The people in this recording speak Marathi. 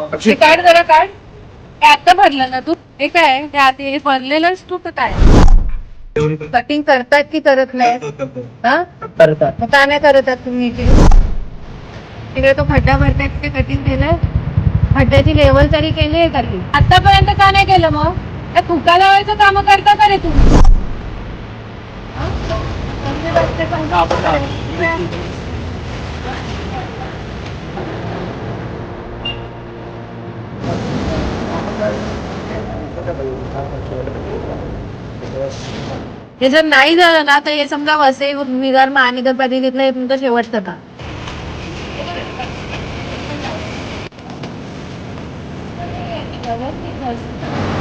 हे काढ जरा काढ. हे आता भरलं ना तू? हे काय ते आधी हे भरलेलंच तू तर काय कटिंग करतात की करत नाही? हा करतात. मग का नाही करत आहात तुम्ही तिकडे तो खड्डा भरताय तिथे कटिंग केलंय? खड्ड्याची लेवल तरी केली आहे का ती? आतापर्यंत का नाही केलं मग? त्या थुका लावायचं काम करता का रे तुम्ही? हे जर नाही झालं ना तर हे समजा वसई विरार महानगरपालिकेतलं हे तुमचं शेवटचं का? व्यवस्थित